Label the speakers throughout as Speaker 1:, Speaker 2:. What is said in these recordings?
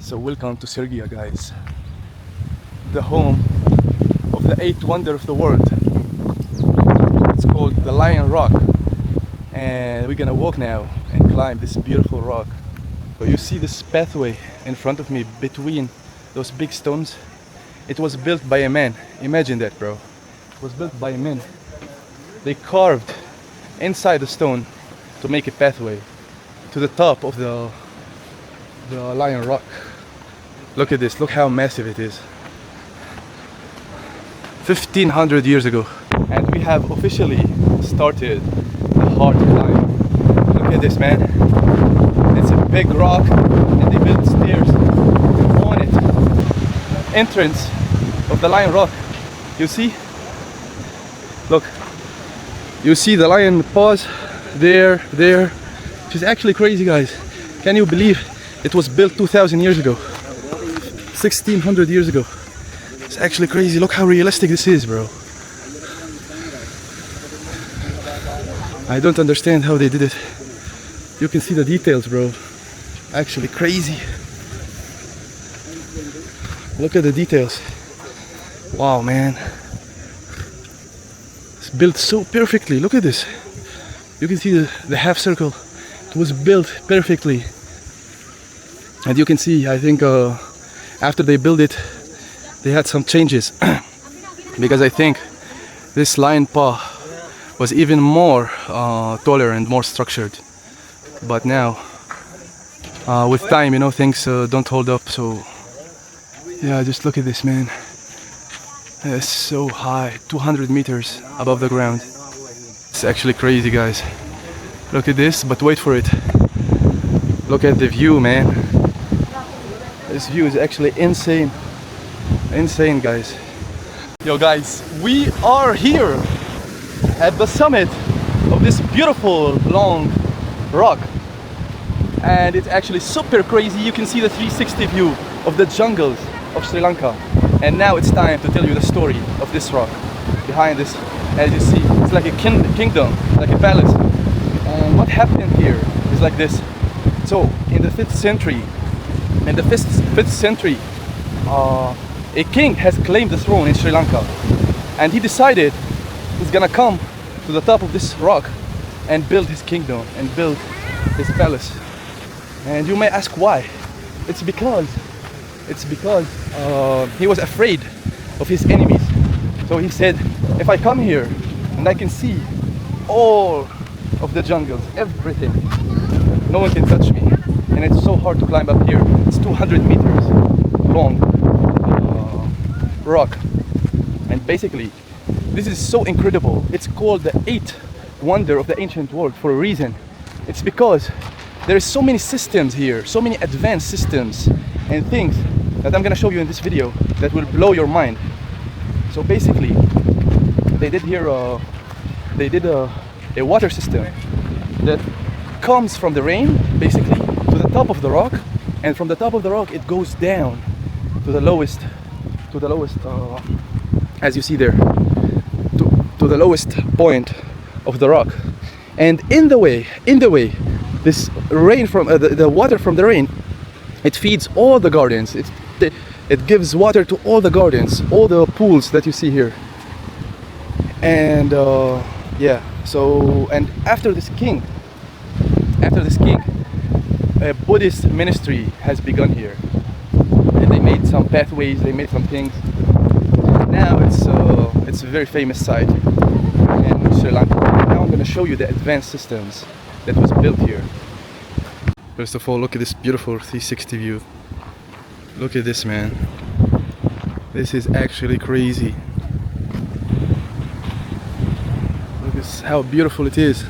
Speaker 1: So welcome to Sigiriya, guys, the home of the eighth wonder of the world. It's called the Lion Rock, and we're gonna walk now and climb this beautiful rock. So you see this pathway in front of me between those big stones. It was built by a man. Imagine that, bro. It was built by a man. They carved inside the stone to make a pathway to the top of the Lion Rock. Look at this, look how massive it is. 1500 years ago. And we have officially started the hard climb. Look at this, man. It's a big rock and they built stairs on it. Entrance of the Lion Rock. You see? Look. You see the lion paws there. Which is actually crazy, guys. Can you believe it was built 2000 years ago? 1600 years ago. It's actually crazy. Look how realistic this is, bro. I don't understand how they did it. You can see the details, bro. Actually crazy. Look at the details. Wow, man. It's built so perfectly. Look at this. You can see the half circle. It was built perfectly. And you can see, I think after they built it, they had some changes. Because I think this lion paw was even more taller and more structured. But now, with time, you know, things don't hold up. So, yeah, just look at this, man. It's so high, 200 meters above the ground. It's actually crazy, guys. Look at this, but wait for it. Look at the view, man. This view is actually insane. Insane, guys. Yo, guys, we are here at the summit of this beautiful long rock. And it's actually super crazy. You can see the 360 view of the jungles of Sri Lanka. And now it's time to tell you the story of this rock. Behind this, as you see, it's like a kingdom, like a palace. And what happened here is like this. So, in the 5th century, a king has claimed the throne in Sri Lanka, and he decided he's gonna come to the top of this rock and build his kingdom and build his palace. And you may ask why. It's because he was afraid of his enemies. So he said, if I come here and I can see all of the jungles, everything, no one can touch me. And it's so hard to climb up here. It's 200 meters long rock. And basically, this is so incredible. It's called the eighth wonder of the ancient world for a reason. It's because there is so many systems here, so many advanced systems and things that I'm gonna show you in this video that will blow your mind. So basically, they did here a water system that comes from the rain, basically, to the top of the rock, and from the top of the rock it goes down to the lowest, as you see there, to the lowest point of the rock. And in the way, this rain from the water from the rain, it feeds all the gardens. It gives water to all the gardens, all the pools that you see here. And yeah, so, and after this king, a Buddhist ministry has begun here, and they made some pathways, they made some things. Now it's a very famous site in Sri Lanka. Now I'm going to show you the advanced systems that was built here. First of all, look at this beautiful 360 view. Look at this, man. This is actually crazy. Look at how beautiful it is.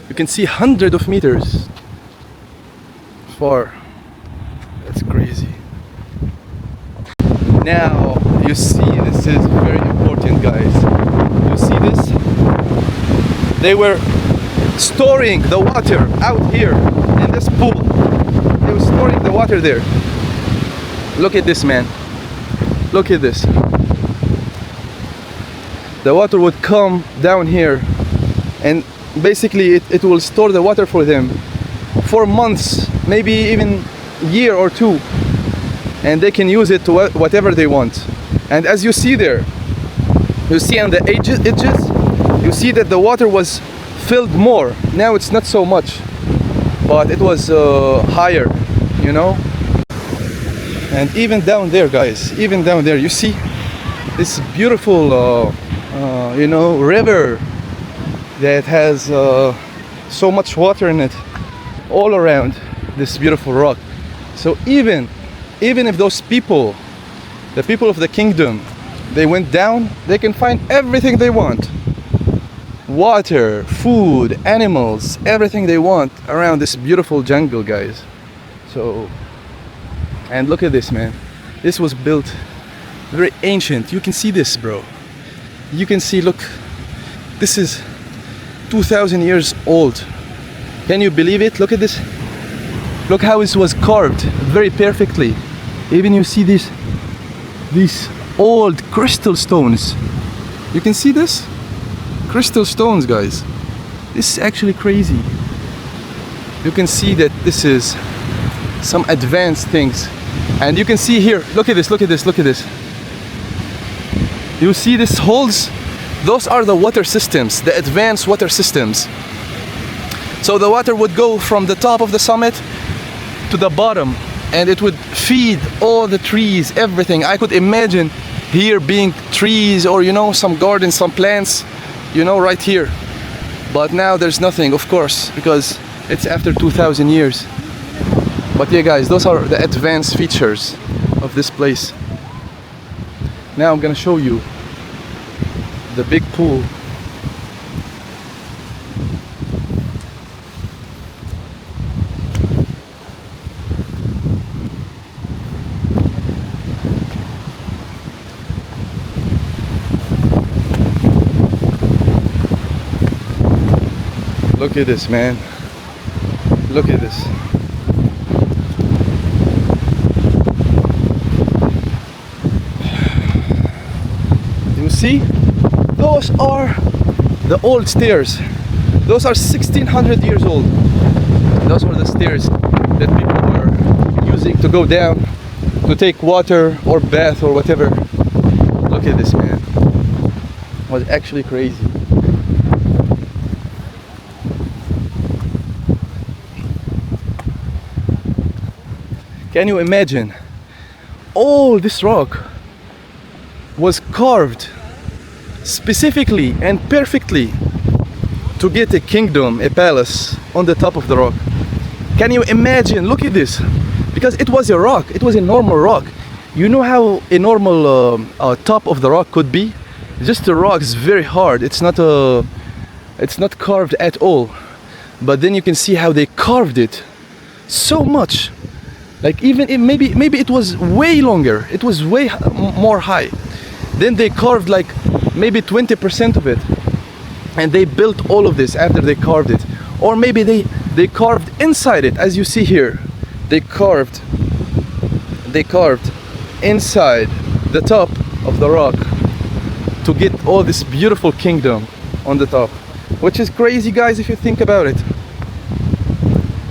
Speaker 1: You can see hundreds of meters far. That's crazy. Now you see, this is very important, guys. You see this? They were storing the water out here in this pool. They were storing the water there. Look at this, man. Look at this. The water would come down here, and basically it will store the water for them for months, maybe even a year or two. and they can use it to whatever they want. And as you see there, you see on the edges, you see that the water was filled more. Now it's not so much, but it was higher, you know. And even down there, guys, even down there, you see this beautiful you know, river that has so much water in it all around this beautiful rock. So even if those people, the people of the kingdom, they went down, they can find everything they want: water, food, animals, everything they want around this beautiful jungle, guys. So, and look at this, man. This was built very ancient. You can see this, bro. You can see, look, this is 2,000 years old. Can you believe it? Look at this. Look how it was carved very perfectly. Even you see these old crystal stones. You can see this? Crystal stones, guys. This is actually crazy. You can see that this is some advanced things. And you can see here, look at this, look at this, look at this. You see these holes? Those are the water systems, the advanced water systems. So the water would go from the top of the summit to the bottom, and it would feed all the trees, everything. I could imagine here being trees, or, you know, some gardens, some plants, you know, right here. But now there's nothing, of course, because it's after 2,000 years. But yeah, guys, those are the advanced features of this place. Now I'm gonna show you the big pool. Look at this, man. Look at this. You see? Those are the old stairs. Those are 1,600 years old. Those were the stairs that people were using to go down, to take water or bath or whatever. Look at this, man. It was actually crazy. Can you imagine? All this rock was carved specifically and perfectly to get a kingdom, a palace on the top of the rock. Can you imagine? Look at this. Because it was a rock, it was a normal rock. You know how a normal top of the rock could be? Just a rock is very hard. It's not carved at all. But then you can see how they carved it so much. Like maybe it was way longer. It was way more high. Then they carved like maybe 20% of it, and they built all of this after they carved it. Or maybe they carved inside it, as you see here. They carved inside the top of the rock to get all this beautiful kingdom on the top, which is crazy, guys, if you think about it.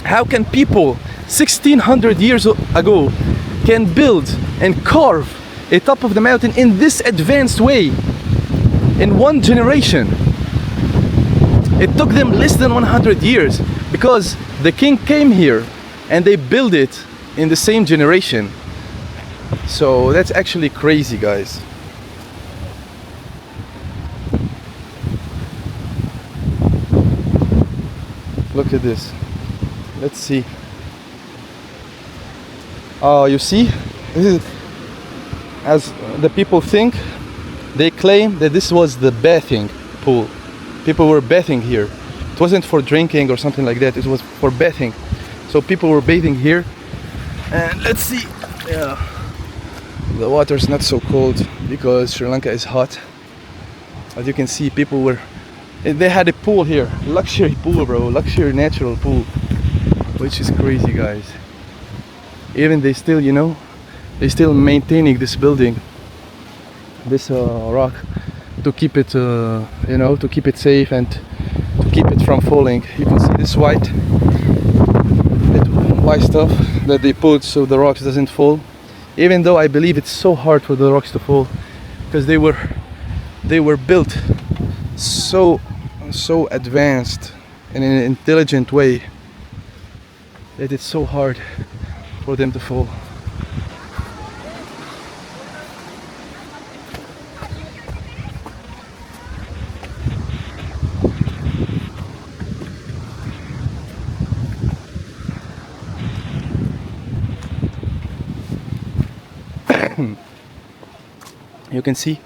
Speaker 1: How can people 1,600 years ago can build and carve a top of the mountain in this advanced way in one generation? It took them less than 100 years because the king came here and they built it in the same generation. So that's actually crazy, guys. Look at this. Let's see. Oh, you see? This is, as the people think, they claim that this was the bathing pool. People were bathing here. It wasn't for drinking or something like that. It was for bathing. So people were bathing here. And let's see. Yeah. The water's not so cold because Sri Lanka is hot. As you can see, people were... They had a pool here. Luxury pool, bro. Luxury natural pool. Which is crazy, guys. Even they still, you know, they still maintaining this building, this rock, to keep it, you know, to keep it safe and to keep it from falling. You can see this white stuff that they put so the rocks doesn't fall. even though I believe it's so hard for the rocks to fall, because they were built so advanced in an intelligent way that it's so hard for them to fall. You can see,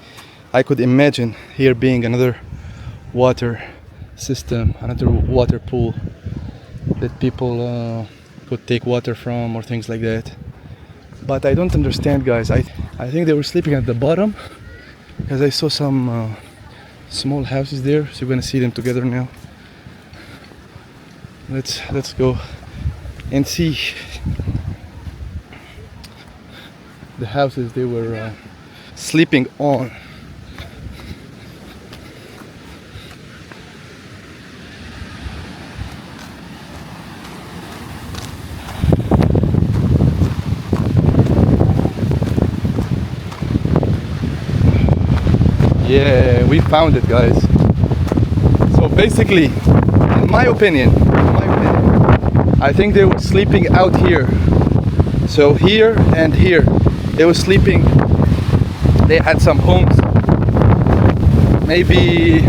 Speaker 1: I could imagine here being another water system, another water pool that people could take water from or things like that. But I don't understand, guys. I think they were sleeping at the bottom, because I saw some small houses there, so you're gonna see them together now. Let's go and see the houses they were sleeping on. Yeah, we found it, guys. So basically, in my opinion, I think they were sleeping out here. So here and here, they were sleeping. They had some homes, maybe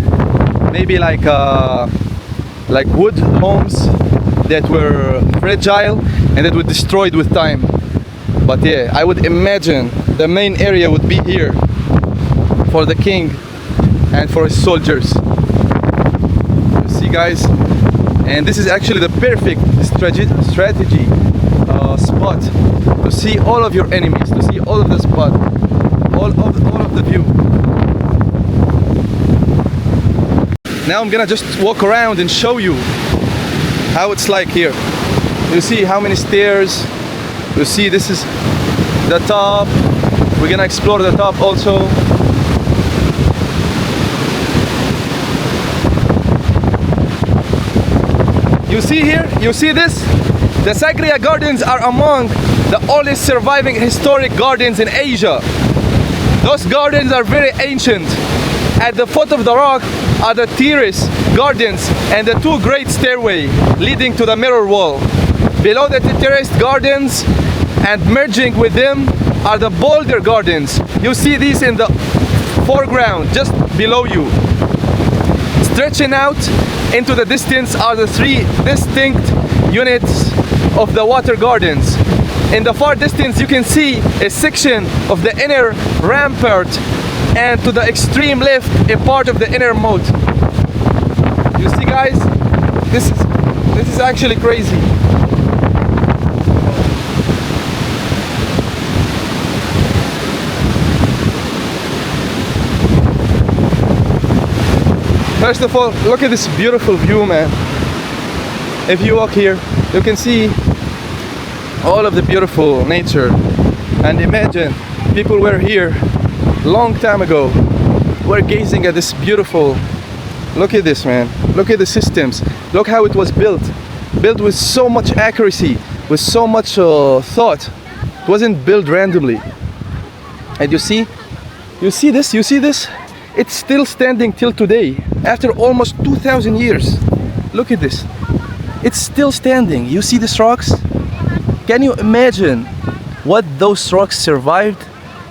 Speaker 1: like wood homes that were fragile and that were destroyed with time. But yeah, I would imagine the main area would be here for the king and for his soldiers. You see, guys, and this is actually the perfect strategy spot to see all of your enemies, to see all of the spot, all of the view. Now I'm gonna just walk around and show you how it's like here. You see how many stairs. You see this is the top. We're gonna explore the top also. You see here, you see this? The Sigiriya gardens are among the oldest surviving historic gardens in Asia. Those gardens are very ancient. At the foot of the rock are the terrace gardens and the two great stairway leading to the mirror wall. Below the terraced gardens and merging with them are the boulder gardens. You see these in the foreground, just below you. Stretching out into the distance are the three distinct units of the water gardens. In the far distance you can see a section of the inner rampart, and to the extreme left a part of the inner moat. You see, guys, this is actually crazy. First of all, look at this beautiful view, man. If you walk here, you can see all of the beautiful nature. And imagine, people were here long time ago. We're gazing at this beautiful, look at this, man. Look at the systems. Look how it was built. Built with so much accuracy, with so much thought. It wasn't built randomly. And you see this? You see this? It's still standing till today, after almost 2,000 years. Look at this. It's still standing. You see these rocks? Can you imagine what those rocks survived?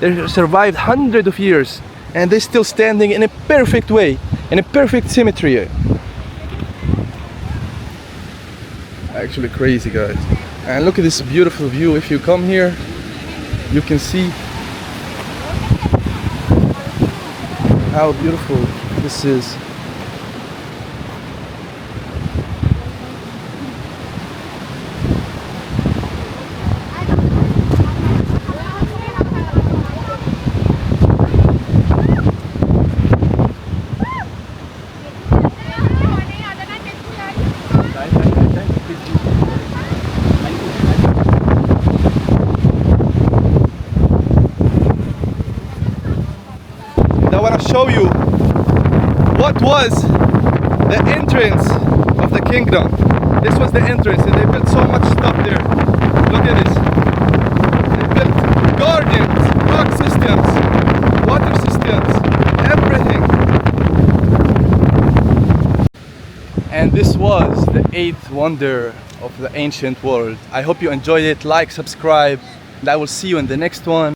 Speaker 1: They survived hundreds of years, and they're still standing in a perfect way, in a perfect symmetry. Actually crazy, guys. And look at this beautiful view. If you come here, you can see how beautiful this is. Show you what was the entrance of the kingdom. This was the entrance, and they built so much stuff there. Look at this. They built And this was the 8th wonder of the ancient world. I hope you enjoyed it. Like, subscribe, and I will see you in the next one.